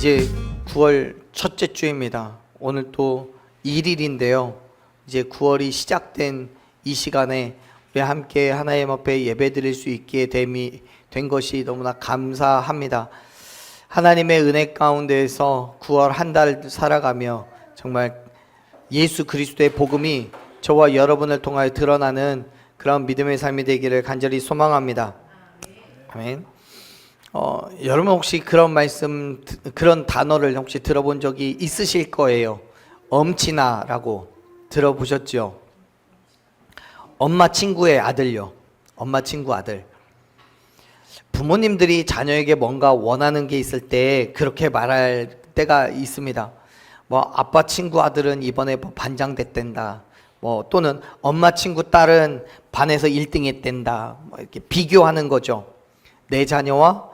이제 9월 첫째 주입니다. 오늘 또 1일인데요. 이제 9월이 시작된 이 시간에 우리 함께 하나님 앞에 예배드릴 수 있게 된 것이 너무나 감사합니다. 하나님의 은혜 가운데에서 9월 한 달 살아가며 정말 예수 그리스도의 복음이 저와 여러분을 통하여 드러나는 그런 믿음의 삶이 되기를 간절히 소망합니다. 아멘. 여러분 혹시 그런 말씀, 그런 단어를 혹시 들어본 적이 있으실 거예요. 엄친아라고 들어보셨죠? 엄마 친구의 아들요. 엄마 친구 아들. 부모님들이 자녀에게 뭔가 원하는 게 있을 때 그렇게 말할 때가 있습니다. 뭐 아빠 친구 아들은 이번에 반장 됐댄다. 뭐 또는 엄마 친구 딸은 반에서 1등 했댄다. 뭐 이렇게 비교하는 거죠. 내 자녀와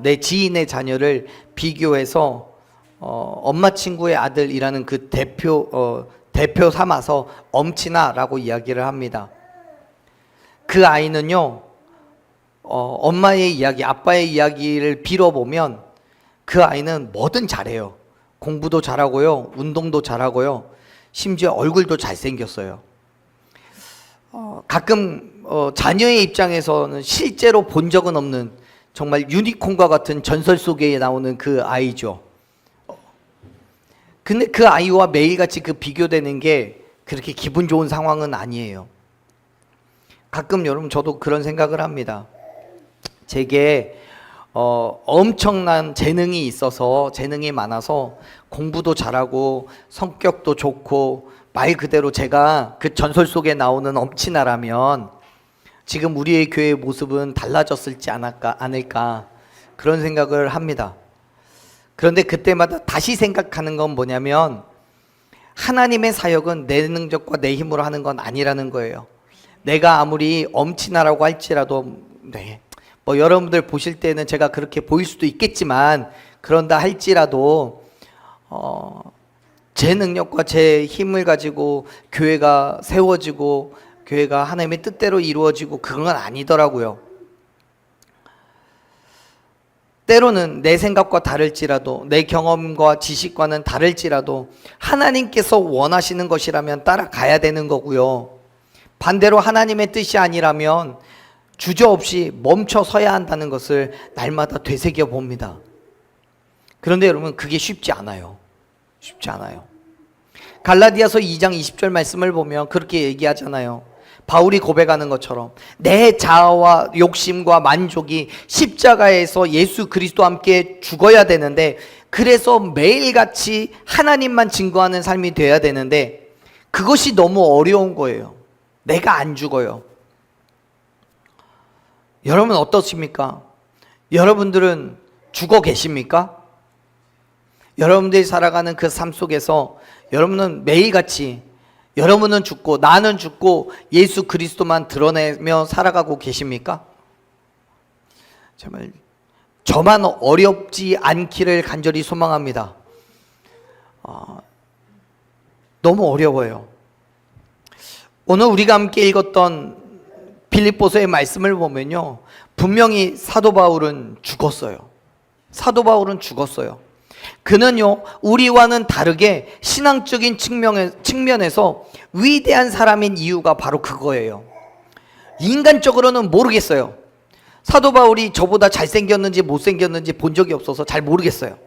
내 지인의 자녀를 비교해서 엄마 친구의 아들이라는 그 대표 삼아서 엄친아라고 이야기를 합니다. 그 아이는요, 엄마의 이야기, 아빠의 이야기를 빌어보면 그 아이는 뭐든 잘해요. 공부도 잘하고요, 운동도 잘하고요, 심지어 얼굴도 잘생겼어요. 가끔 자녀의 입장에서는 실제로 본 적은 없는 정말 유니콘과 같은 전설 속에 나오는 그 아이죠. 근데 그 아이와 매일같이 그 비교되는 게 그렇게 기분 좋은 상황은 아니에요. 가끔 여러분 저도 그런 생각을 합니다. 제게 엄청난 재능이 있어서, 재능이 많아서 공부도 잘하고 성격도 좋고 말 그대로 제가 그 전설 속에 나오는 엄친아라면 지금 우리의 교회의 모습은 달라졌을지 않을까 그런 생각을 합니다. 그런데 그때마다 다시 생각하는 건 뭐냐면 하나님의 사역은 내 능력과 내 힘으로 하는 건 아니라는 거예요. 내가 아무리 엄친아라고 할지라도 뭐 여러분들 보실 때는 제가 그렇게 보일 수도 있겠지만 그런다 할지라도 제 능력과 제 힘을 가지고 교회가 세워지고 교회가 하나님의 뜻대로 이루어지고 그건 아니더라고요. 때로는 내 생각과 다를지라도, 내 경험과 지식과는 다를지라도 하나님께서 원하시는 것이라면 따라가야 되는 거고요. 반대로 하나님의 뜻이 아니라면 주저없이 멈춰 서야 한다는 것을 날마다 되새겨 봅니다. 그런데 여러분 그게 쉽지 않아요. 쉽지 않아요. 갈라디아서 2장 20절 말씀을 보면 그렇게 얘기하잖아요. 바울이 고백하는 것처럼 내 자아와 욕심과 만족이 십자가에서 예수 그리스도와 함께 죽어야 되는데, 그래서 매일같이 하나님만 증거하는 삶이 돼야 되는데 그것이 너무 어려운 거예요. 내가 안 죽어요. 여러분 어떻습니까? 여러분들은 죽어 계십니까? 여러분들이 살아가는 그 삶 속에서 여러분은 매일같이 여러분은 죽고 나는 죽고 예수 그리스도만 드러내며 살아가고 계십니까? 정말 저만 어렵지 않기를 간절히 소망합니다. 너무 어려워요. 오늘 우리가 함께 읽었던 빌립보서의 말씀을 보면요, 분명히 사도 바울은 죽었어요. 사도 바울은 죽었어요. 그는요, 우리와는 다르게 신앙적인 측면에서 위대한 사람인 이유가 바로 그거예요. 인간적으로는 모르겠어요. 사도 바울이 저보다 잘생겼는지 못생겼는지 본 적이 없어서 잘 모르겠어요.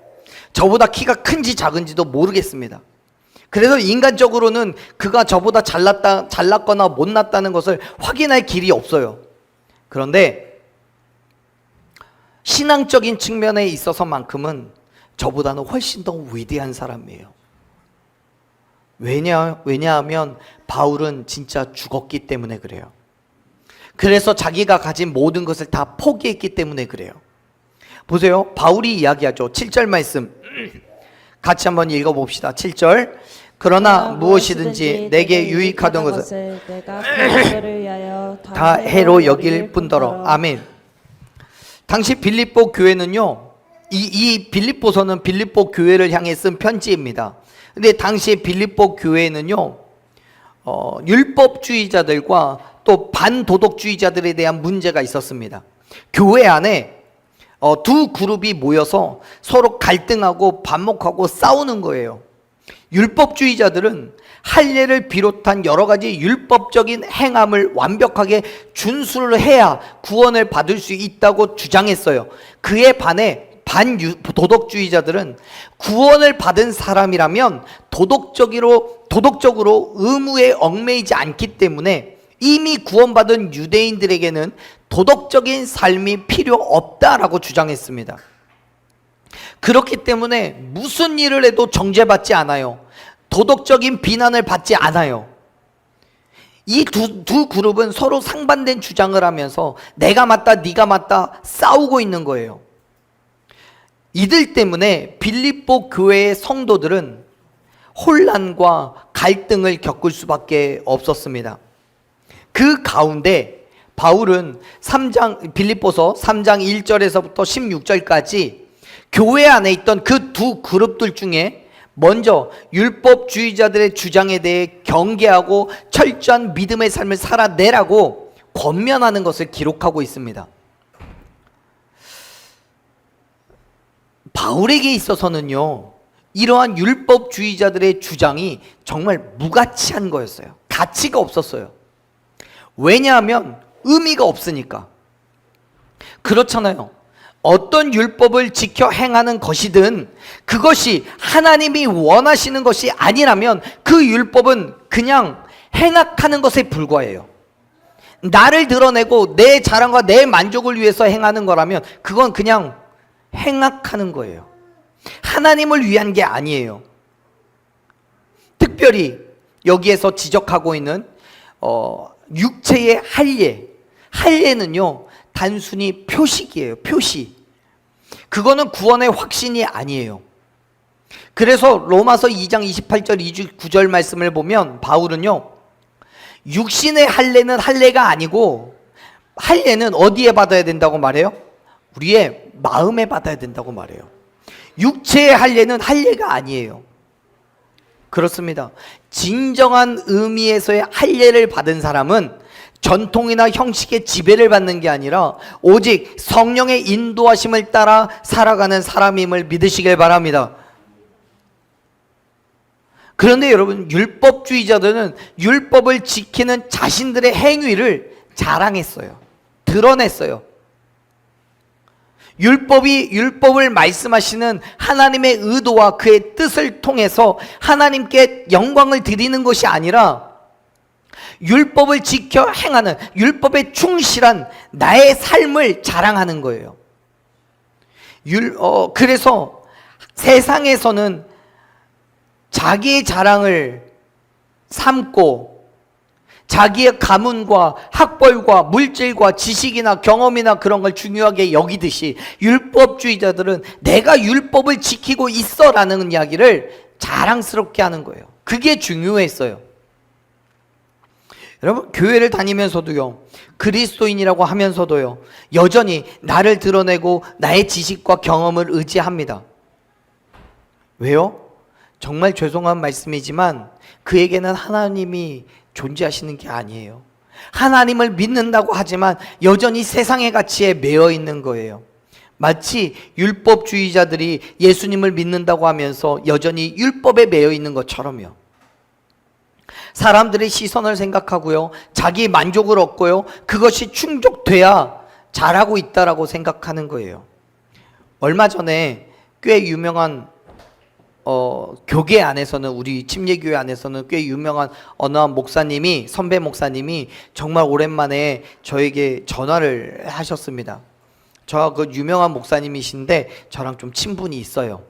저보다 키가 큰지 작은지도 모르겠습니다. 그래서 인간적으로는 그가 저보다 잘났거나 못났다는 것을 확인할 길이 없어요. 그런데 신앙적인 측면에 있어서만큼은 저보다는 훨씬 더 위대한 사람이에요. 왜냐하면 바울은 진짜 죽었기 때문에 그래요. 그래서 자기가 가진 모든 것을 다 포기했기 때문에 그래요. 보세요. 바울이 이야기하죠. 7절 말씀 같이 한번 읽어봅시다. 7절. 그러나 무엇이든지 내게 유익하던 것을 내가 그리스도를 위하여 다 해로 여길 뿐더러. 아멘. 당시 빌립보 교회는요, 이 빌립보서는 빌립보 교회를 향해 쓴 편지입니다. 근데 당시에 빌립보 교회는요, 율법주의자들과 또 반도덕주의자들에 대한 문제가 있었습니다. 교회 안에 두 그룹이 모여서 서로 갈등하고 반목하고 싸우는 거예요. 율법주의자들은 할례를 비롯한 여러 가지 율법적인 행함을 완벽하게 준수를 해야 구원을 받을 수 있다고 주장했어요. 그에 반해 반도덕주의자들은 구원을 받은 사람이라면 도덕적으로 의무에 얽매이지 않기 때문에 이미 구원받은 유대인들에게는 도덕적인 삶이 필요 없다라고 주장했습니다. 그렇기 때문에 무슨 일을 해도 정죄받지 않아요. 도덕적인 비난을 받지 않아요. 이 두 그룹은 서로 상반된 주장을 하면서 내가 맞다 네가 맞다 싸우고 있는 거예요. 이들 때문에 빌립보 교회의 성도들은 혼란과 갈등을 겪을 수밖에 없었습니다. 그 가운데 바울은 빌립보서 3장 1절에서부터 16절까지 교회 안에 있던 그 두 그룹들 중에 먼저 율법주의자들의 주장에 대해 경계하고 철저한 믿음의 삶을 살아내라고 권면하는 것을 기록하고 있습니다. 바울에게 있어서는요, 이러한 율법주의자들의 주장이 정말 무가치한 거였어요. 가치가 없었어요. 왜냐하면 의미가 없으니까. 그렇잖아요. 어떤 율법을 지켜 행하는 것이든 그것이 하나님이 원하시는 것이 아니라면 그 율법은 그냥 행악하는 것에 불과해요. 나를 드러내고 내 자랑과 내 만족을 위해서 행하는 거라면 그건 그냥 행악하는 거예요. 하나님을 위한 게 아니에요. 특별히 여기에서 지적하고 있는 육체의 할례는요 단순히 표식이에요. 표시. 그거는 구원의 확신이 아니에요. 그래서 로마서 2장 28절 29절 말씀을 보면 바울은요, 육신의 할례는 할례가 아니고 할례는 어디에 받아야 된다고 말해요? 우리의 마음에 받아야 된다고 말해요. 육체의 할례는 할례가 아니에요. 그렇습니다. 진정한 의미에서의 할례를 받은 사람은 전통이나 형식의 지배를 받는 게 아니라 오직 성령의 인도하심을 따라 살아가는 사람임을 믿으시길 바랍니다. 그런데 여러분, 율법주의자들은 율법을 지키는 자신들의 행위를 자랑했어요. 드러냈어요. 율법을 말씀하시는 하나님의 의도와 그의 뜻을 통해서 하나님께 영광을 드리는 것이 아니라 율법을 지켜 행하는, 율법에 충실한 나의 삶을 자랑하는 거예요. 그래서 세상에서는 자기의 자랑을 삼고 자기의 가문과 학벌과 물질과 지식이나 경험이나 그런 걸 중요하게 여기듯이 율법주의자들은 내가 율법을 지키고 있어라는 이야기를 자랑스럽게 하는 거예요. 그게 중요했어요. 여러분, 교회를 다니면서도요, 그리스도인이라고 하면서도요, 여전히 나를 드러내고 나의 지식과 경험을 의지합니다. 왜요? 정말 죄송한 말씀이지만 그에게는 하나님이 존재하시는 게 아니에요. 하나님을 믿는다고 하지만 여전히 세상의 가치에 매여 있는 거예요. 마치 율법주의자들이 예수님을 믿는다고 하면서 여전히 율법에 매여 있는 것처럼요. 사람들의 시선을 생각하고요, 자기 만족을 얻고요, 그것이 충족돼야 잘하고 있다라고 생각하는 거예요. 얼마 전에 꽤 유명한 교계 안에서는, 우리 침례교회 안에서는 꽤 유명한 어느 한 목사님이, 선배 목사님이 정말 오랜만에 저에게 전화를 하셨습니다. 저 그 유명한 목사님이신데 저랑 좀 친분이 있어요.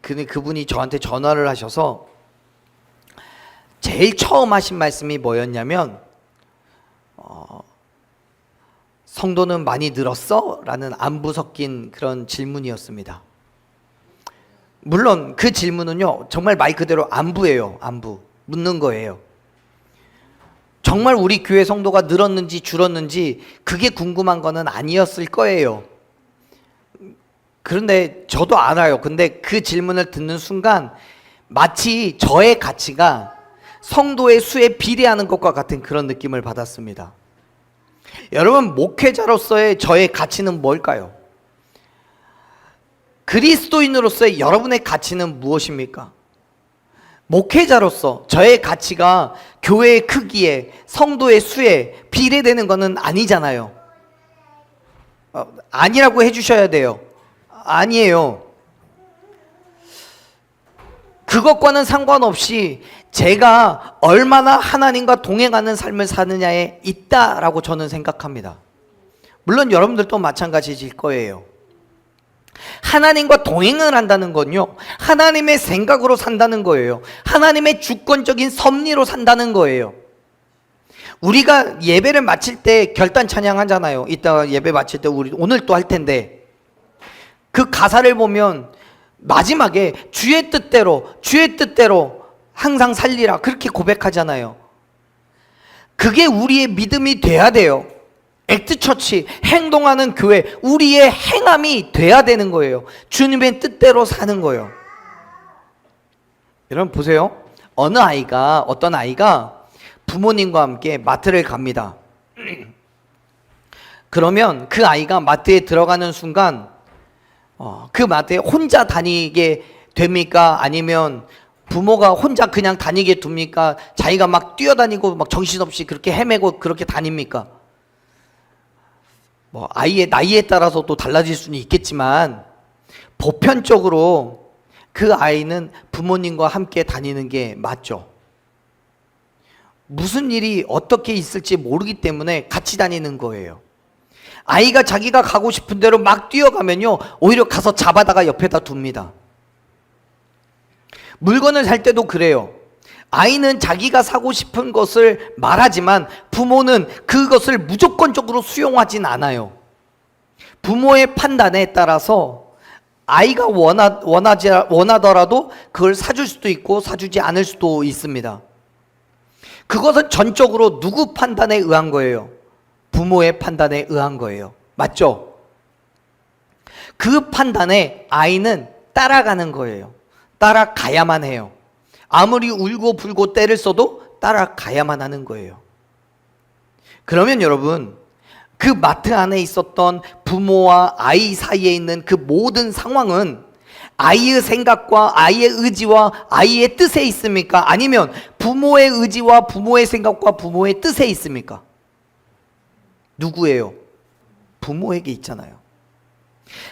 그분이 저한테 전화를 하셔서 제일 처음 하신 말씀이 뭐였냐면 성도는 많이 늘었어? 라는 안부 섞인 그런 질문이었습니다. 물론 그 질문은요, 정말 말 그대로 안부예요. 안부. 묻는 거예요. 정말 우리 교회 성도가 늘었는지 줄었는지 그게 궁금한 거는 아니었을 거예요. 그런데 저도 알아요. 근데 그 질문을 듣는 순간 마치 저의 가치가 성도의 수에 비례하는 것과 같은 그런 느낌을 받았습니다. 여러분, 목회자로서의 저의 가치는 뭘까요? 그리스도인으로서의 여러분의 가치는 무엇입니까? 목회자로서 저의 가치가 교회의 크기에, 성도의 수에 비례되는 것은 아니잖아요. 아니라고 해주셔야 돼요. 아니에요. 그것과는 상관없이 제가 얼마나 하나님과 동행하는 삶을 사느냐에 있다라고 저는 생각합니다. 물론 여러분들도 마찬가지일 거예요. 하나님과 동행을 한다는 건요, 하나님의 생각으로 산다는 거예요. 하나님의 주권적인 섭리로 산다는 거예요. 우리가 예배를 마칠 때 결단 찬양하잖아요. 이따가 예배 마칠 때 우리 오늘 또 할 텐데, 그 가사를 보면 마지막에 주의 뜻대로 항상 살리라, 그렇게 고백하잖아요. 그게 우리의 믿음이 돼야 돼요. 액트처치, 행동하는 교회, 우리의 행함이 돼야 되는 거예요. 주님의 뜻대로 사는 거예요. 여러분 보세요. 어떤 아이가 부모님과 함께 마트를 갑니다. 그러면 그 아이가 마트에 들어가는 순간 그 마트에 혼자 다니게 됩니까? 아니면 부모가 혼자 그냥 다니게 둡니까? 자기가 막 뛰어다니고 막 정신없이 그렇게 헤매고 그렇게 다닙니까? 아이의 나이에 따라서 또 달라질 수는 있겠지만, 보편적으로 그 아이는 부모님과 함께 다니는 게 맞죠. 무슨 일이 어떻게 있을지 모르기 때문에 같이 다니는 거예요. 아이가 자기가 가고 싶은 대로 막 뛰어가면요, 오히려 가서 잡아다가 옆에다 둡니다. 물건을 살 때도 그래요. 아이는 자기가 사고 싶은 것을 말하지만 부모는 그것을 무조건적으로 수용하진 않아요. 부모의 판단에 따라서 아이가 원하더라도 그걸 사줄 수도 있고 사주지 않을 수도 있습니다. 그것은 전적으로 누구 판단에 의한 거예요? 부모의 판단에 의한 거예요. 맞죠? 그 판단에 아이는 따라가는 거예요. 따라가야만 해요. 아무리 울고 불고 때를 써도 따라가야만 하는 거예요. 그러면 여러분, 그 마트 안에 있었던 부모와 아이 사이에 있는 그 모든 상황은 아이의 생각과 아이의 의지와 아이의 뜻에 있습니까? 아니면 부모의 의지와 부모의 생각과 부모의 뜻에 있습니까? 누구예요? 부모에게 있잖아요.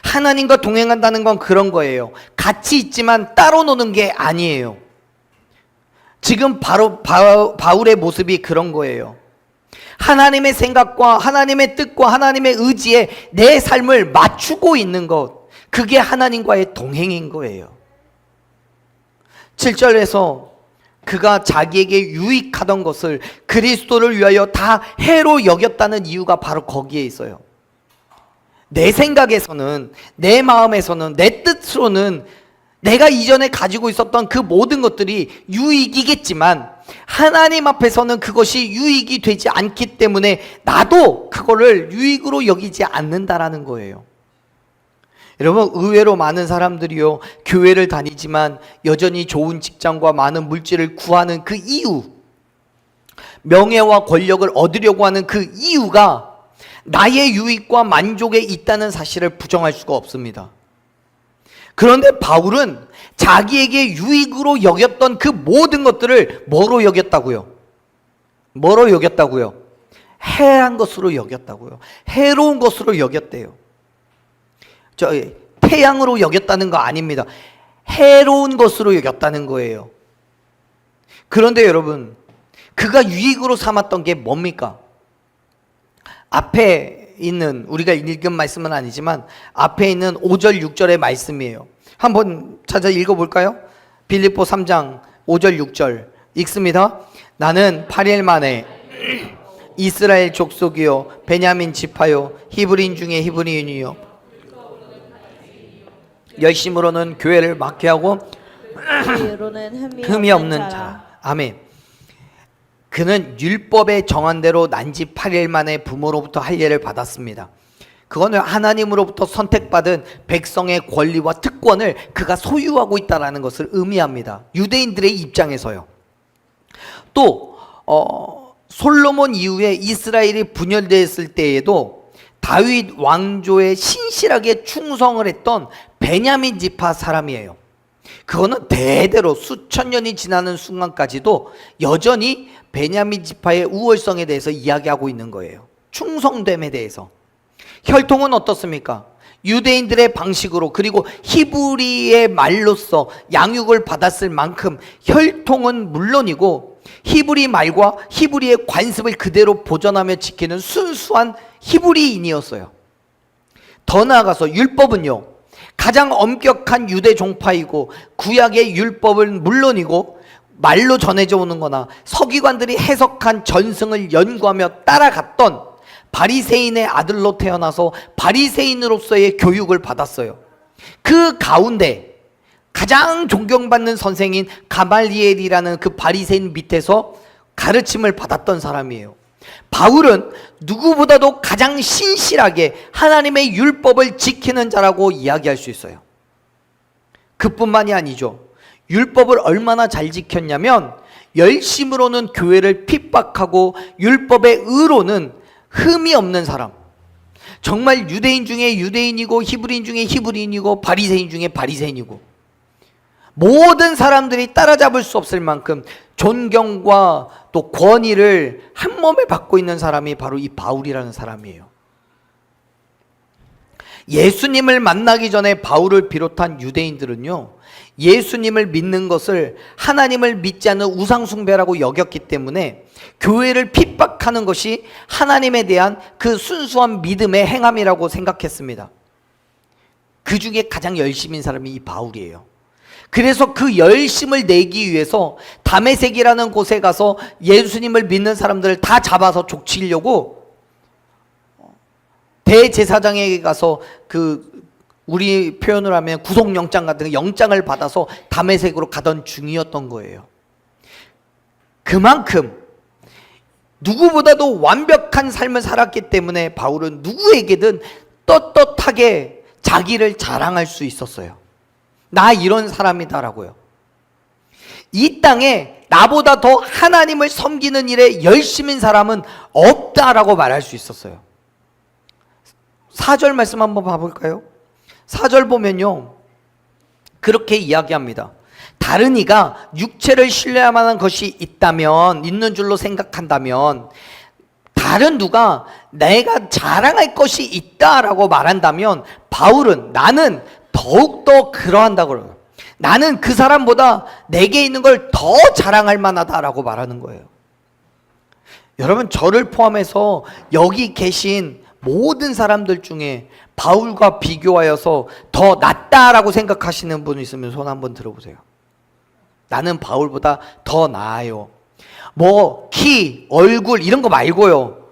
하나님과 동행한다는 건 그런 거예요. 같이 있지만 따로 노는 게 아니에요. 지금 바로 바울의 모습이 그런 거예요. 하나님의 생각과 하나님의 뜻과 하나님의 의지에 내 삶을 맞추고 있는 것, 그게 하나님과의 동행인 거예요. 7절에서 그가 자기에게 유익하던 것을 그리스도를 위하여 다 해로 여겼다는 이유가 바로 거기에 있어요. 내 생각에서는, 내 마음에서는, 내 뜻으로는 내가 이전에 가지고 있었던 그 모든 것들이 유익이겠지만 하나님 앞에서는 그것이 유익이 되지 않기 때문에 나도 그거를 유익으로 여기지 않는다라는 거예요. 여러분, 의외로 많은 사람들이요, 교회를 다니지만 여전히 좋은 직장과 많은 물질을 구하는 그 이유, 명예와 권력을 얻으려고 하는 그 이유가 나의 유익과 만족에 있다는 사실을 부정할 수가 없습니다. 그런데 바울은 자기에게 유익으로 여겼던 그 모든 것들을 뭐로 여겼다고요? 뭐로 여겼다고요? 해한 것으로 여겼다고요. 해로운 것으로 여겼대요. 태양으로 여겼다는 거 아닙니다. 해로운 것으로 여겼다는 거예요. 그런데 여러분, 그가 유익으로 삼았던 게 뭡니까? 앞에 있는, 우리가 읽은 말씀은 아니지만 앞에 있는 5절 6절의 말씀이에요. 한번 찾아 읽어볼까요? 빌립보 3장 5절 6절 읽습니다. 나는 8일 만에 이스라엘 족속이요 베냐민 지파요 히브리인 중에 히브리인이요 열심으로는 교회를 막해하고 흠이 없는 자. 아멘. 그는 율법에 정한 대로 난지 8일 만에 부모로부터 할례를 받았습니다. 그거는 하나님으로부터 선택받은 백성의 권리와 특권을 그가 소유하고 있다는 것을 의미합니다. 유대인들의 입장에서요. 또 솔로몬 이후에 이스라엘이 분열되었을 때에도 다윗 왕조에 신실하게 충성을 했던 베냐민 지파 사람이에요. 그거는 대대로 수천 년이 지나는 순간까지도 여전히 베냐민 지파의 우월성에 대해서 이야기하고 있는 거예요. 충성됨에 대해서. 혈통은 어떻습니까? 유대인들의 방식으로, 그리고 히브리의 말로서 양육을 받았을 만큼 혈통은 물론이고 히브리 말과 히브리의 관습을 그대로 보존하며 지키는 순수한 히브리인이었어요. 더 나아가서 율법은요, 가장 엄격한 유대 종파이고 구약의 율법은 물론이고 말로 전해져 오는 거나 서기관들이 해석한 전승을 연구하며 따라갔던 바리새인의 아들로 태어나서 바리새인으로서의 교육을 받았어요. 그 가운데 가장 존경받는 선생인 가말리엘이라는 그 바리새인 밑에서 가르침을 받았던 사람이에요. 바울은 누구보다도 가장 신실하게 하나님의 율법을 지키는 자라고 이야기할 수 있어요. 그뿐만이 아니죠. 율법을 얼마나 잘 지켰냐면 열심으로는 교회를 핍박하고 율법의 의로는 흠이 없는 사람, 정말 유대인 중에 유대인이고 히브리인 중에 히브리인이고 바리새인 중에 바리새인이고 모든 사람들이 따라잡을 수 없을 만큼 존경과 또 권위를 한 몸에 받고 있는 사람이 바로 이 바울이라는 사람이에요. 예수님을 만나기 전에 바울을 비롯한 유대인들은요, 예수님을 믿는 것을 하나님을 믿지 않는 우상숭배라고 여겼기 때문에 교회를 핍박하는 것이 하나님에 대한 그 순수한 믿음의 행함이라고 생각했습니다. 그 중에 가장 열심인 사람이 이 바울이에요. 그래서 그 열심을 내기 위해서 다메섹이라는 곳에 가서 예수님을 믿는 사람들을 다 잡아서 족치려고 대제사장에게 가서 우리 표현을 하면 구속영장 같은 영장을 받아서 다메섹으로 가던 중이었던 거예요. 그만큼 누구보다도 완벽한 삶을 살았기 때문에 바울은 누구에게든 떳떳하게 자기를 자랑할 수 있었어요. 나 이런 사람이다라고요. 이 땅에 나보다 더 하나님을 섬기는 일에 열심인 사람은 없다라고 말할 수 있었어요. 4절 말씀 한번 봐볼까요? 4절 보면요, 그렇게 이야기합니다. 다른 이가 육체를 신뢰할 만한 것이 있는 줄로 생각한다면, 다른 누가 내가 자랑할 것이 있다라고 말한다면 바울은 나는 더욱더 그러한다고 그래요. 나는 그 사람보다 내게 있는 걸 더 자랑할 만하다라고 말하는 거예요. 여러분, 저를 포함해서 여기 계신 모든 사람들 중에 바울과 비교하여서 더 낫다라고 생각하시는 분 있으면 손 한번 들어보세요. 나는 바울보다 더 나아요. 뭐 키, 얼굴 이런 거 말고요,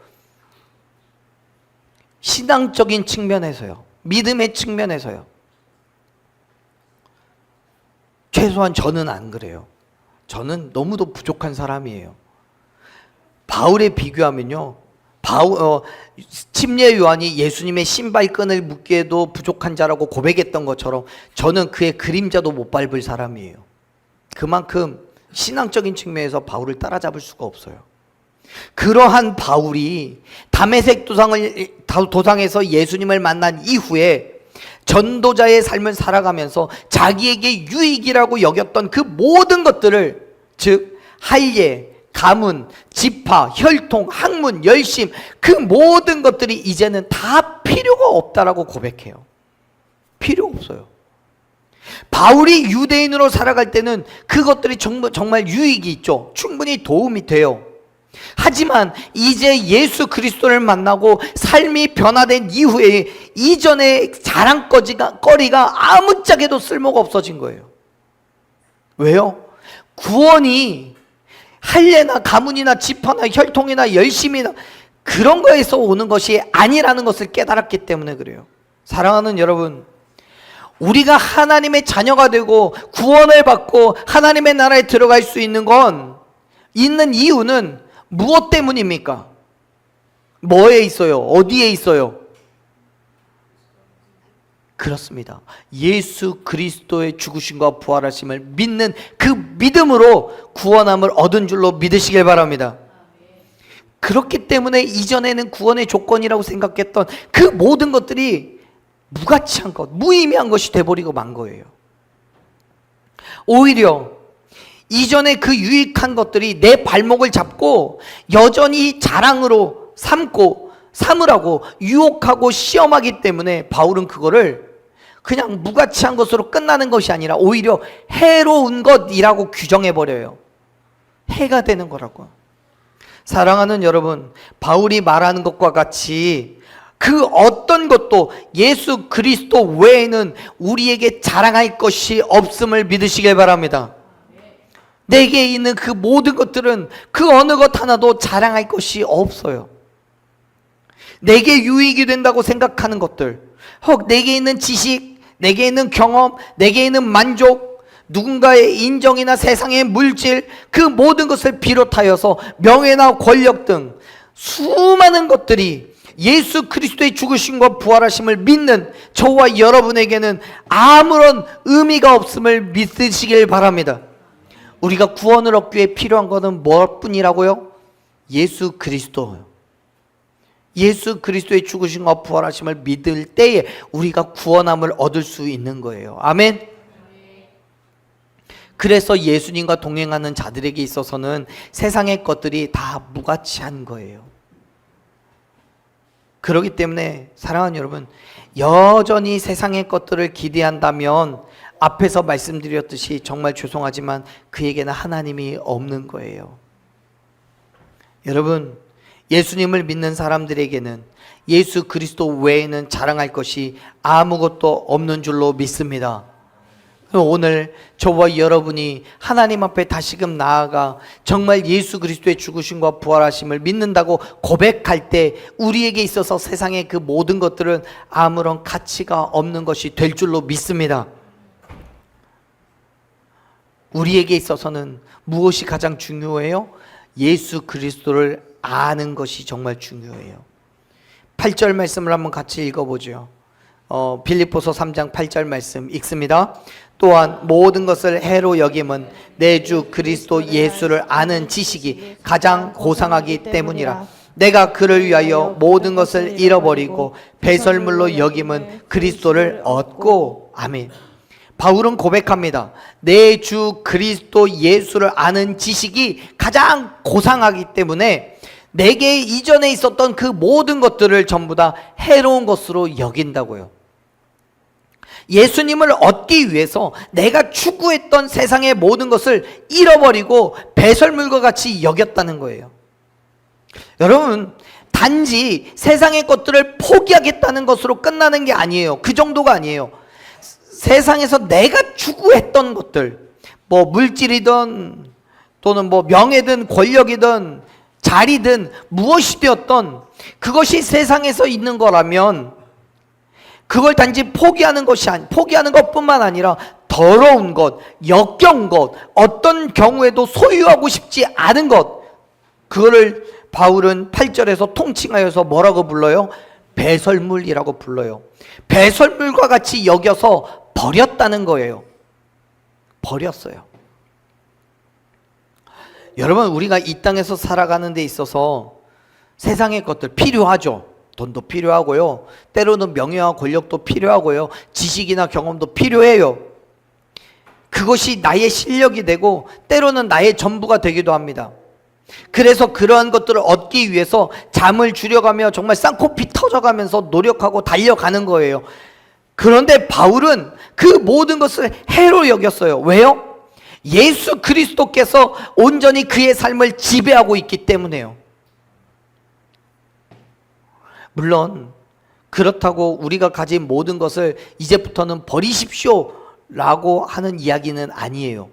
신앙적인 측면에서요, 믿음의 측면에서요, 최소한 저는 안 그래요. 저는 너무도 부족한 사람이에요. 바울에 비교하면요, 침례 요한이 예수님의 신발끈을 묶기에도 부족한 자라고 고백했던 것처럼 저는 그의 그림자도 못 밟을 사람이에요. 그만큼 신앙적인 측면에서 바울을 따라잡을 수가 없어요. 그러한 바울이 다메섹 도상에서 예수님을 만난 이후에 전도자의 삶을 살아가면서 자기에게 유익이라고 여겼던 그 모든 것들을, 즉 할례, 가문, 지파, 혈통, 학문, 열심, 그 모든 것들이 이제는 다 필요가 없다라고 고백해요. 필요 없어요. 바울이 유대인으로 살아갈 때는 그것들이 정말 유익이 있죠. 충분히 도움이 돼요. 하지만 이제 예수 그리스도를 만나고 삶이 변화된 이후에 이전의 자랑거리가 아무짝에도 쓸모가 없어진 거예요. 왜요? 구원이 할례나 가문이나 지파나 혈통이나 열심이나 그런 거에서 오는 것이 아니라는 것을 깨달았기 때문에 그래요. 사랑하는 여러분, 우리가 하나님의 자녀가 되고 구원을 받고 하나님의 나라에 들어갈 수 있는 이유는 무엇 때문입니까? 뭐에 있어요? 어디에 있어요? 그렇습니다. 예수 그리스도의 죽으심과 부활하심을 믿는 그 믿음으로 구원함을 얻은 줄로 믿으시길 바랍니다. 그렇기 때문에 이전에는 구원의 조건이라고 생각했던 그 모든 것들이 무가치한 것, 무의미한 것이 돼버리고 만 거예요. 오히려 이전에 그 유익한 것들이 내 발목을 잡고 여전히 자랑으로 삼으라고 유혹하고 시험하기 때문에 바울은 그거를 그냥 무가치한 것으로 끝나는 것이 아니라 오히려 해로운 것이라고 규정해버려요. 해가 되는 거라고. 사랑하는 여러분, 바울이 말하는 것과 같이 그 어떤 것도 예수 그리스도 외에는 우리에게 자랑할 것이 없음을 믿으시길 바랍니다. 내게 있는 그 모든 것들은 그 어느 것 하나도 자랑할 것이 없어요. 내게 유익이 된다고 생각하는 것들, 혹 내게 있는 지식, 내게 있는 경험, 내게 있는 만족, 누군가의 인정이나 세상의 물질, 그 모든 것을 비롯하여서 명예나 권력 등 수많은 것들이 예수 그리스도의 죽으심과 부활하심을 믿는 저와 여러분에게는 아무런 의미가 없음을 믿으시길 바랍니다. 우리가 구원을 얻기 위해 필요한 것은 무엇뿐이라고요? 예수 그리스도요. 예수 그리스도의 죽으심과 부활하심을 믿을 때에 우리가 구원함을 얻을 수 있는 거예요. 아멘. 그래서 예수님과 동행하는 자들에게 있어서는 세상의 것들이 다 무가치한 거예요. 그렇기 때문에 사랑하는 여러분, 여전히 세상의 것들을 기대한다면 앞에서 말씀드렸듯이 정말 죄송하지만 그에게는 하나님이 없는 거예요. 여러분, 예수님을 믿는 사람들에게는 예수 그리스도 외에는 자랑할 것이 아무것도 없는 줄로 믿습니다. 오늘 저와 여러분이 하나님 앞에 다시금 나아가 정말 예수 그리스도의 죽으심과 부활하심을 믿는다고 고백할 때 우리에게 있어서 세상의 그 모든 것들은 아무런 가치가 없는 것이 될 줄로 믿습니다. 우리에게 있어서는 무엇이 가장 중요해요? 예수 그리스도를 아는 것이 정말 중요해요. 8절 말씀을 한번 같이 읽어보죠. 빌립보서 3장 8절 말씀 읽습니다. 또한 모든 것을 해로 여김은 내 주 그리스도 예수를 아는 지식이 가장 고상하기 때문이라. 내가 그를 위하여 모든 것을 잃어버리고 배설물로 여김은 그리스도를 얻고. 아멘. 바울은 고백합니다. 내 주 그리스도 예수를 아는 지식이 가장 고상하기 때문에 내게 이전에 있었던 그 모든 것들을 전부 다 해로운 것으로 여긴다고요. 예수님을 얻기 위해서 내가 추구했던 세상의 모든 것을 잃어버리고 배설물과 같이 여겼다는 거예요. 여러분, 단지 세상의 것들을 포기하겠다는 것으로 끝나는 게 아니에요. 그 정도가 아니에요. 세상에서 내가 추구했던 것들, 뭐 물질이든 또는 뭐 명예든 권력이든 자리든 무엇이 되었던 그것이 세상에서 있는 거라면 그걸 단지 포기하는 것뿐만 아니라 더러운 것, 역겨운 것, 어떤 경우에도 소유하고 싶지 않은 것, 그거를 바울은 8절에서 통칭하여서 뭐라고 불러요? 배설물이라고 불러요. 배설물과 같이 여겨서 버렸다는 거예요. 버렸어요. 여러분, 우리가 이 땅에서 살아가는 데 있어서 세상의 것들 필요하죠. 돈도 필요하고요. 때로는 명예와 권력도 필요하고요. 지식이나 경험도 필요해요. 그것이 나의 실력이 되고 때로는 나의 전부가 되기도 합니다. 그래서 그러한 것들을 얻기 위해서 잠을 줄여가며 정말 쌍코피 터져가면서 노력하고 달려가는 거예요. 그런데 바울은 그 모든 것을 해로 여겼어요. 왜요? 예수 그리스도께서 온전히 그의 삶을 지배하고 있기 때문에요. 물론 그렇다고 우리가 가진 모든 것을 이제부터는 버리십시오 라고 하는 이야기는 아니에요.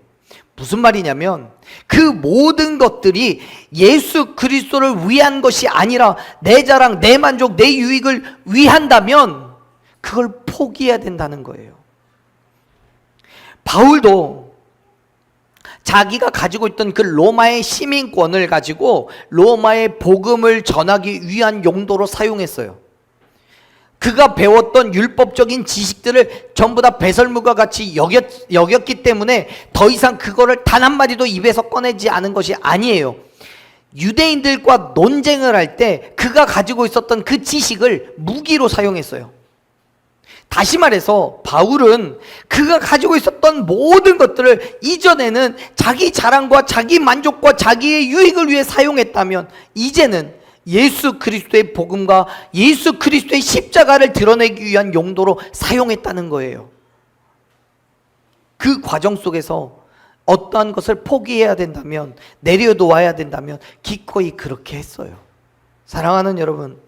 무슨 말이냐면 그 모든 것들이 예수 그리스도를 위한 것이 아니라 내 자랑, 내 만족, 내 유익을 위한다면 그걸 포기해야 된다는 거예요. 바울도 자기가 가지고 있던 그 로마의 시민권을 가지고 로마의 복음을 전하기 위한 용도로 사용했어요. 그가 배웠던 율법적인 지식들을 전부 다 배설물과 같이 여겼기 때문에 더 이상 그거를 단 한마디도 입에서 꺼내지 않은 것이 아니에요. 유대인들과 논쟁을 할 때 그가 가지고 있었던 그 지식을 무기로 사용했어요. 다시 말해서 바울은 그가 가지고 있었던 모든 것들을 이전에는 자기 자랑과 자기 만족과 자기의 유익을 위해 사용했다면 이제는 예수 그리스도의 복음과 예수 그리스도의 십자가를 드러내기 위한 용도로 사용했다는 거예요. 그 과정 속에서 어떠한 것을 포기해야 된다면, 내려놓아야 된다면 기꺼이 그렇게 했어요. 사랑하는 여러분,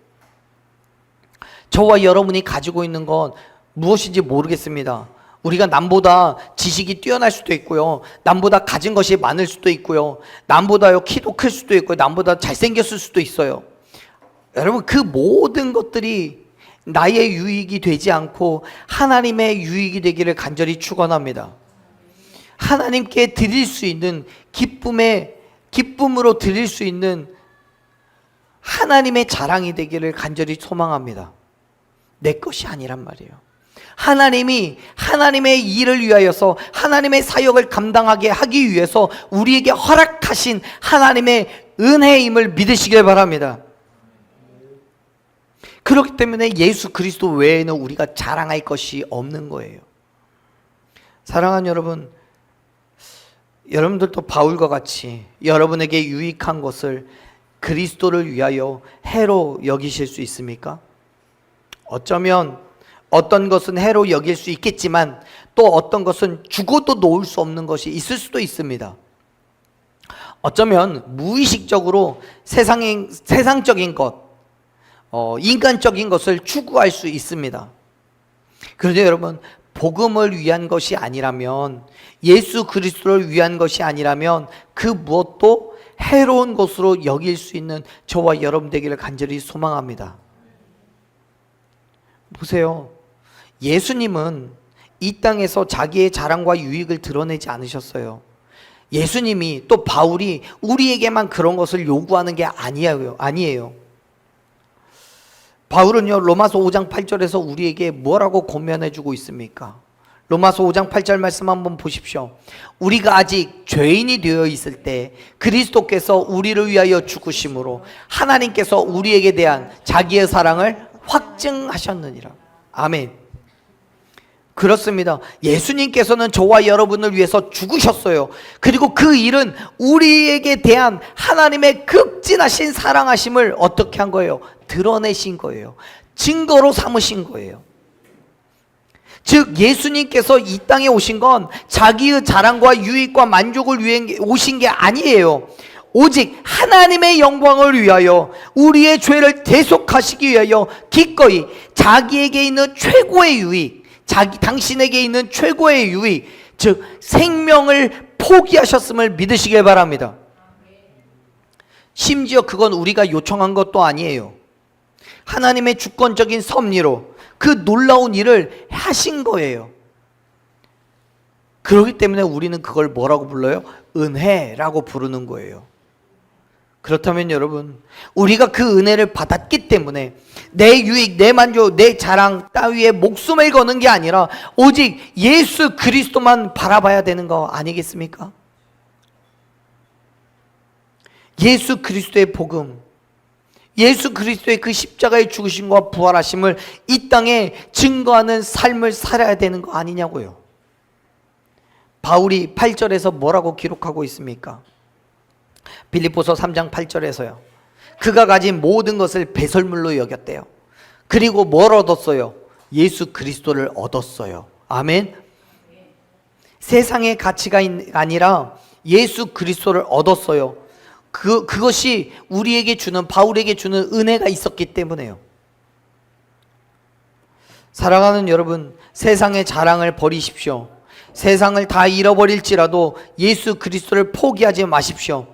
저와 여러분이 가지고 있는 건 무엇인지 모르겠습니다. 우리가 남보다 지식이 뛰어날 수도 있고요, 남보다 가진 것이 많을 수도 있고요, 남보다 키도 클 수도 있고요, 남보다 잘생겼을 수도 있어요. 여러분, 그 모든 것들이 나의 유익이 되지 않고 하나님의 유익이 되기를 간절히 축원합니다. 하나님께 드릴 수 있는 기쁨으로 드릴 수 있는 하나님의 자랑이 되기를 간절히 소망합니다. 내 것이 아니란 말이에요. 하나님이 하나님의 일을 위하여서 하나님의 사역을 감당하게 하기 위해서 우리에게 허락하신 하나님의 은혜임을 믿으시길 바랍니다. 그렇기 때문에 예수 그리스도 외에는 우리가 자랑할 것이 없는 거예요. 사랑하는 여러분, 여러분들도 바울과 같이 여러분에게 유익한 것을 그리스도를 위하여 해로 여기실 수 있습니까? 어쩌면 어떤 것은 해로 여길 수 있겠지만 또 어떤 것은 죽어도 놓을 수 없는 것이 있을 수도 있습니다. 어쩌면 무의식적으로 세상적인 것, 인간적인 것을 추구할 수 있습니다. 그런데 여러분, 복음을 위한 것이 아니라면, 예수 그리스도를 위한 것이 아니라면 그 무엇도 해로운 것으로 여길 수 있는 저와 여러분 되기를 간절히 소망합니다. 보세요. 예수님은 이 땅에서 자기의 자랑과 유익을 드러내지 않으셨어요. 예수님이 또 바울이 우리에게만 그런 것을 요구하는 게 아니에요. 바울은요, 로마서 5장 8절에서 우리에게 뭐라고 권면해 주고 있습니까? 로마서 5장 8절 말씀 한번 보십시오. 우리가 아직 죄인이 되어 있을 때 그리스도께서 우리를 위하여 죽으심으로 하나님께서 우리에게 대한 자기의 사랑을 확증하셨느니라. 아멘. 그렇습니다. 예수님께서는 저와 여러분을 위해서 죽으셨어요. 그리고 그 일은 우리에게 대한 하나님의 극진하신 사랑하심을 어떻게 한 거예요? 드러내신 거예요. 증거로 삼으신 거예요. 즉 예수님께서 이 땅에 오신 건 자기의 자랑과 유익과 만족을 위해 오신 게 아니에요. 오직 하나님의 영광을 위하여, 우리의 죄를 대속하시기 위하여 기꺼이 자기에게 있는 최고의 유익, 당신에게 있는 최고의 유익, 즉 생명을 포기하셨음을 믿으시길 바랍니다. 심지어 그건 우리가 요청한 것도 아니에요. 하나님의 주권적인 섭리로 그 놀라운 일을 하신 거예요. 그렇기 때문에 우리는 그걸 뭐라고 불러요? 은혜라고 부르는 거예요. 그렇다면 여러분, 우리가 그 은혜를 받았기 때문에 내 유익, 내 만족, 내 자랑 따위에 목숨을 거는 게 아니라 오직 예수 그리스도만 바라봐야 되는 거 아니겠습니까? 예수 그리스도의 복음, 예수 그리스도의 그 십자가의 죽으심과 부활하심을 이 땅에 증거하는 삶을 살아야 되는 거 아니냐고요. 바울이 8절에서 뭐라고 기록하고 있습니까? 빌립보서 3장 8절에서요. 그가 가진 모든 것을 배설물로 여겼대요. 그리고 뭘 얻었어요? 예수 그리스도를 얻었어요. 아멘. 세상의 가치가 아니라 예수 그리스도를 얻었어요. 그것이 우리에게 주는, 바울에게 주는 은혜가 있었기 때문에요. 사랑하는 여러분, 세상의 자랑을 버리십시오. 세상을 다 잃어버릴지라도 예수 그리스도를 포기하지 마십시오.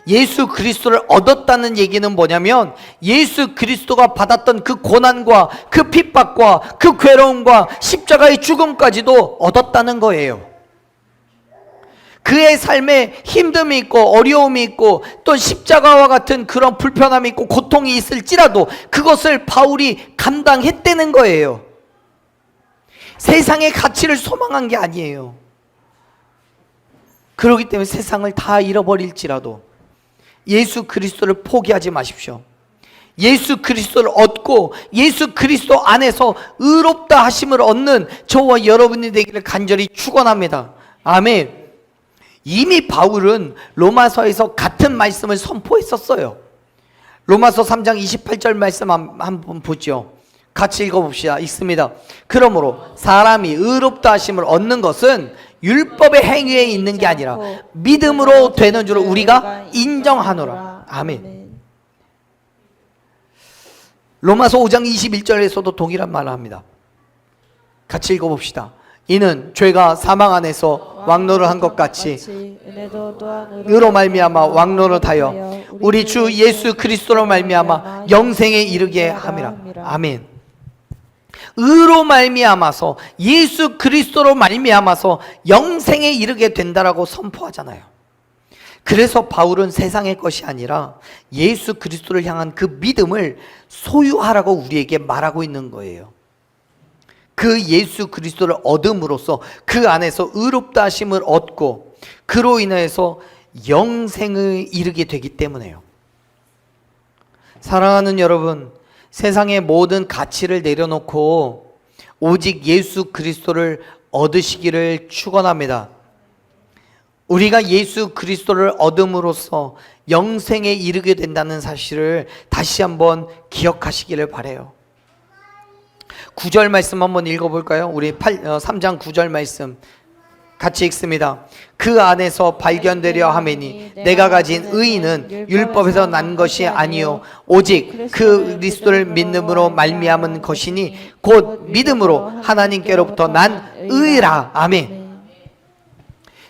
예수 그리스도를 얻었다는 얘기는 뭐냐면 예수 그리스도가 받았던 그 고난과 그 핍박과 그 괴로움과 십자가의 죽음까지도 얻었다는 거예요. 그의 삶에 힘듦이 있고 어려움이 있고 또 십자가와 같은 그런 불편함이 있고 고통이 있을지라도 그것을 바울이 감당했다는 거예요. 세상의 가치를 소망한 게 아니에요. 그렇기 때문에 세상을 다 잃어버릴지라도 예수 그리스도를 포기하지 마십시오. 예수 그리스도를 얻고 예수 그리스도 안에서 의롭다 하심을 얻는 저와 여러분이 되기를 간절히 축원합니다. 아멘. 이미 바울은 로마서에서 같은 말씀을 선포했었어요. 로마서 3장 28절 말씀 한번 보죠. 같이 읽어봅시다. 있습니다. 그러므로 사람이 의롭다 하심을 얻는 것은 율법의 행위에 있는 게 아니라 믿음으로 되는 줄 우리가 인정하노라. 아멘. 로마서 5장 21절에서도 동일한 말을 합니다. 같이 읽어봅시다. 이는 죄가 사망 안에서 왕노를 한 것 같이 의로 말미암아 왕노릇하여 우리 주 예수 그리스도로 말미암아 영생에 이르게 함이라. 아멘. 의로 말미암아서 예수 그리스도로 말미암아서 영생에 이르게 된다라고 선포하잖아요. 그래서 바울은 세상의 것이 아니라 예수 그리스도를 향한 그 믿음을 소유하라고 우리에게 말하고 있는 거예요. 그 예수 그리스도를 얻음으로써 그 안에서 의롭다 하심을 얻고 그로 인해서 영생을 이르게 되기 때문에요. 사랑하는 여러분, 세상의 모든 가치를 내려놓고 오직 예수 그리스도를 얻으시기를 축원합니다. 우리가 예수 그리스도를 얻음으로써 영생에 이르게 된다는 사실을 다시 한번 기억하시기를 바라요. 9절 말씀 한번 읽어볼까요? 우리 3장 9절 말씀 같이 읽습니다. 그 안에서 발견되려 하매니 내가 가진 의의는 율법에서 난 것이 아니요 오직 그 그리스도를 믿음으로 말미암은 것이니 곧 믿음으로 하나님께로부터 난 의라. 아멘.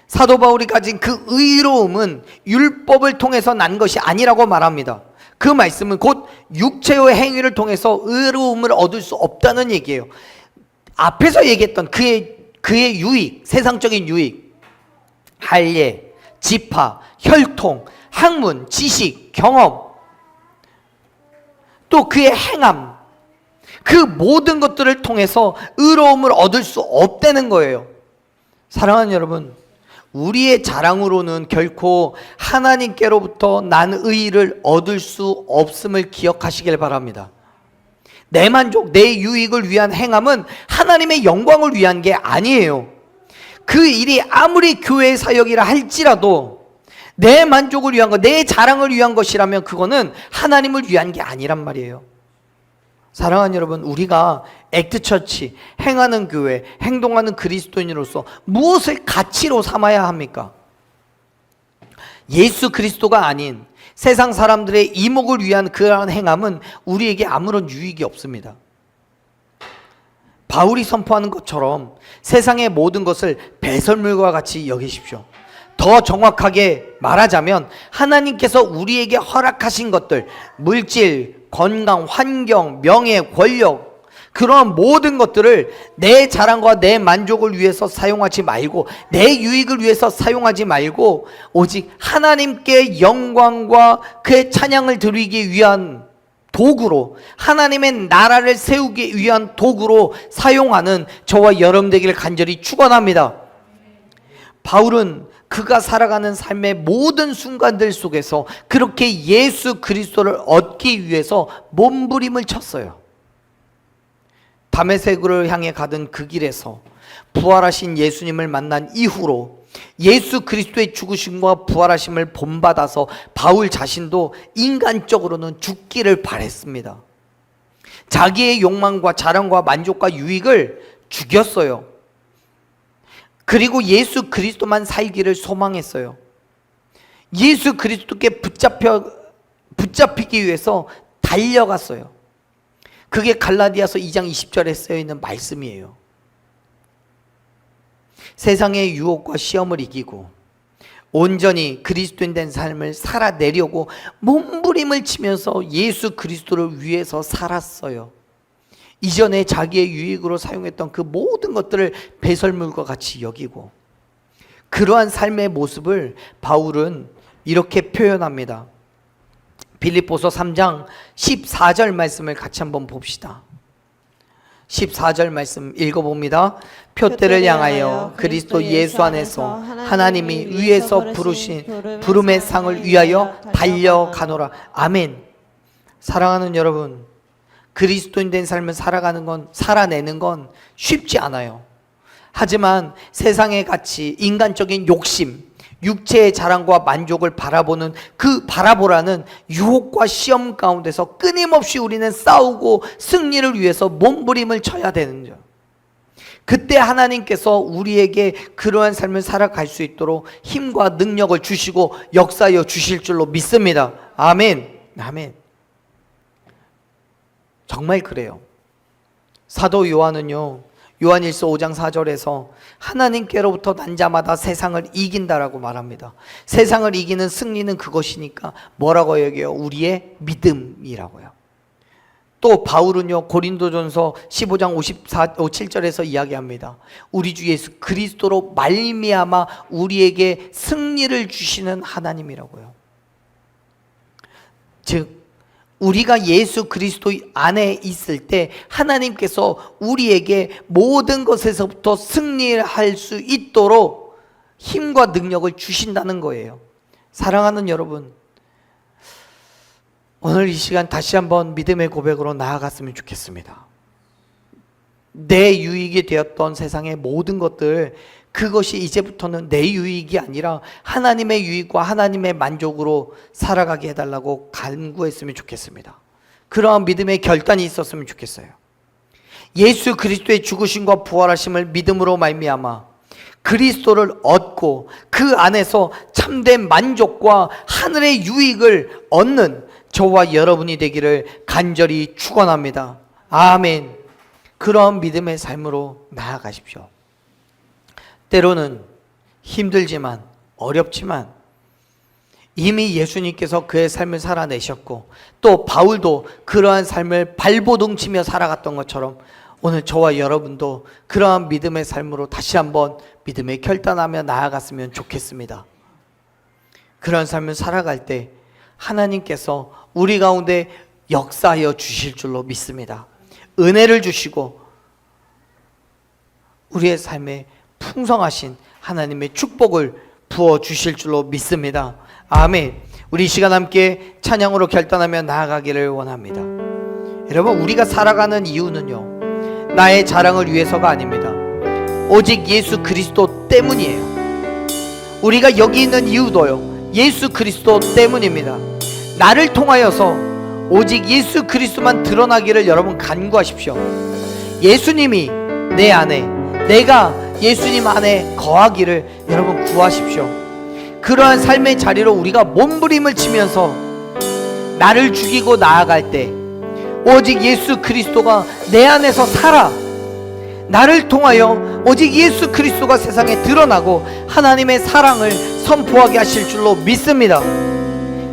사도 바울이 가진 그 의로움은 율법을 통해서 난 것이 아니라고 말합니다. 그 말씀은 곧 육체의 행위를 통해서 의로움을 얻을 수 없다는 얘기예요. 앞에서 얘기했던 그의 유익, 세상적인 유익, 할례, 지파, 혈통, 학문, 지식, 경험, 또 그의 행함, 그 모든 것들을 통해서 의로움을 얻을 수 없다는 거예요. 사랑하는 여러분, 우리의 자랑으로는 결코 하나님께로부터 난 의의를 얻을 수 없음을 기억하시길 바랍니다. 내 만족, 내 유익을 위한 행함은 하나님의 영광을 위한 게 아니에요. 그 일이 아무리 교회의 사역이라 할지라도 내 만족을 위한 것, 내 자랑을 위한 것이라면 그거는 하나님을 위한 게 아니란 말이에요. 사랑하는 여러분, 우리가 액트처치, 행하는 교회, 행동하는 그리스도인으로서 무엇을 가치로 삼아야 합니까? 예수 그리스도가 아닌 세상 사람들의 이목을 위한 그러한 행함은 우리에게 아무런 유익이 없습니다. 바울이 선포하는 것처럼 세상의 모든 것을 배설물과 같이 여기십시오. 더 정확하게 말하자면 하나님께서 우리에게 허락하신 것들, 물질, 건강, 환경, 명예, 권력, 그러한 모든 것들을 내 자랑과 내 만족을 위해서 사용하지 말고 내 유익을 위해서 사용하지 말고 오직 하나님께 영광과 그의 찬양을 드리기 위한 도구로, 하나님의 나라를 세우기 위한 도구로 사용하는 저와 여러분 되기를 간절히 축원합니다. 바울은 그가 살아가는 삶의 모든 순간들 속에서 그렇게 예수 그리스도를 얻기 위해서 몸부림을 쳤어요. 다메섹을 향해 가던 그 길에서 부활하신 예수님을 만난 이후로 예수 그리스도의 죽으심과 부활하심을 본받아서 바울 자신도 인간적으로는 죽기를 바랬습니다. 자기의 욕망과 자랑과 만족과 유익을 죽였어요. 그리고 예수 그리스도만 살기를 소망했어요. 예수 그리스도께 붙잡히기 위해서 달려갔어요. 그게 갈라디아서 2장 20절에 쓰여있는 말씀이에요. 세상의 유혹과 시험을 이기고 온전히 그리스도인 된 삶을 살아내려고 몸부림을 치면서 예수 그리스도를 위해서 살았어요. 이전에 자기의 유익으로 사용했던 그 모든 것들을 배설물과 같이 여기고, 그러한 삶의 모습을 바울은 이렇게 표현합니다. 빌립보서 3장 14절 말씀을 같이 한번 봅시다. 14절 말씀 읽어봅니다. 표대를 향하여 그리스도 예수 안에서 하나님이 위에서 부르신 부름의 상을 위하여 달려가노라. 아멘. 사랑하는 여러분, 그리스도인 된 삶을 살아내는 건 쉽지 않아요. 하지만 세상의 가치, 인간적인 욕심, 육체의 자랑과 만족을 바라보는 그 바라보라는 유혹과 시험 가운데서 끊임없이 우리는 싸우고 승리를 위해서 몸부림을 쳐야 되는 점. 그때 하나님께서 우리에게 그러한 삶을 살아갈 수 있도록 힘과 능력을 주시고 역사하여 주실 줄로 믿습니다. 아멘. 아멘. 정말 그래요. 사도 요한은요, 요한일서 5장 4절에서 하나님께로부터 난 자마다 세상을 이긴다라고 말합니다. 세상을 이기는 승리는 그것이니까 뭐라고 여겨요? 우리의 믿음이라고요. 또 바울은요, 고린도전서 15장 57절에서 이야기합니다. 우리 주 예수 그리스도로 말미암아 우리에게 승리를 주시는 하나님이라고요. 즉 우리가 예수 그리스도 안에 있을 때 하나님께서 우리에게 모든 것에서부터 승리할 수 있도록 힘과 능력을 주신다는 거예요. 사랑하는 여러분, 오늘 이 시간 다시 한번 믿음의 고백으로 나아갔으면 좋겠습니다. 내 유익이 되었던 세상의 모든 것들, 그것이 이제부터는 내 유익이 아니라 하나님의 유익과 하나님의 만족으로 살아가게 해달라고 간구했으면 좋겠습니다. 그러한 믿음의 결단이 있었으면 좋겠어요. 예수 그리스도의 죽으심과 부활하심을 믿음으로 말미암아 그리스도를 얻고 그 안에서 참된 만족과 하늘의 유익을 얻는 저와 여러분이 되기를 간절히 축원합니다. 아멘. 그러한 믿음의 삶으로 나아가십시오. 때로는 힘들지만 어렵지만 이미 예수님께서 그의 삶을 살아내셨고 또 바울도 그러한 삶을 발버둥치며 살아갔던 것처럼 오늘 저와 여러분도 그러한 믿음의 삶으로 다시 한번 믿음의 결단하며 나아갔으면 좋겠습니다. 그런 삶을 살아갈 때 하나님께서 우리 가운데 역사하여 주실 줄로 믿습니다. 은혜를 주시고 우리의 삶에 풍성하신 하나님의 축복을 부어 주실 줄로 믿습니다. 아멘. 우리 이 시간 함께 찬양으로 결단하며 나아가기를 원합니다. 여러분, 우리가 살아가는 이유는요, 나의 자랑을 위해서가 아닙니다. 오직 예수 그리스도 때문이에요. 우리가 여기 있는 이유도요, 예수 그리스도 때문입니다. 나를 통하여서 오직 예수 그리스도만 드러나기를 여러분 간구하십시오. 예수님이 내 안에, 내가 예수님 안에 거하기를 여러분 구하십시오. 그러한 삶의 자리로 우리가 몸부림을 치면서 나를 죽이고 나아갈 때 오직 예수 그리스도가 내 안에서 살아 나를 통하여 오직 예수 그리스도가 세상에 드러나고 하나님의 사랑을 선포하게 하실 줄로 믿습니다.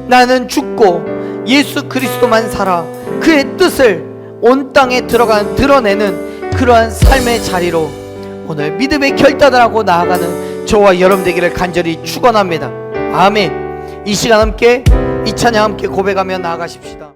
나는 죽고 예수 그리스도만 살아 그의 뜻을 온 땅에 드러내는 그러한 삶의 자리로 오늘 믿음의 결단을 하고 나아가는 저와 여러분 되기를 간절히 축원합니다. 아멘. 이 시간 함께 이 찬양 함께 고백하며 나아가십시다.